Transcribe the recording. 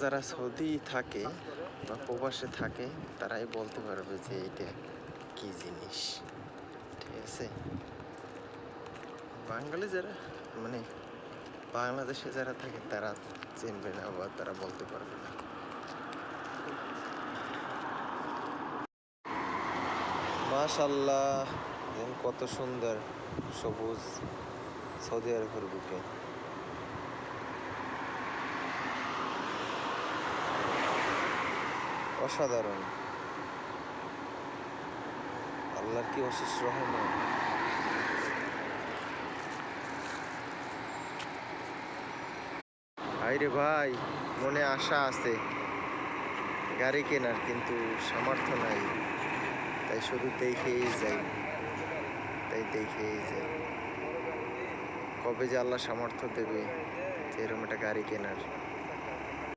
যারা সৌদি থাকে বা প্রবাসে থাকে তারাই বলতে পারবে যে এটা কি জিনিস। ঠিক আছে, বাঙালি যারা মানে বাংলাদেশে যারা থাকে তারা চিনবে না বা তারা বলতে পারবে না। মাশাআল্লাহ, দেখুন কত সুন্দর সবুজ সৌদি আরবের বুকে। অসাধারণ, আল্লাহর কি অশেষ রহমত। ভাইরে ভাই, মনে আশা আছে গাড়ি কেনার, কিন্তু সামর্থ্য নাই, তাই শুধু দেখেই যাই, কবে যে আল্লাহ সামর্থ্য দেবে যে এরকম একটা গাড়ি কেনার।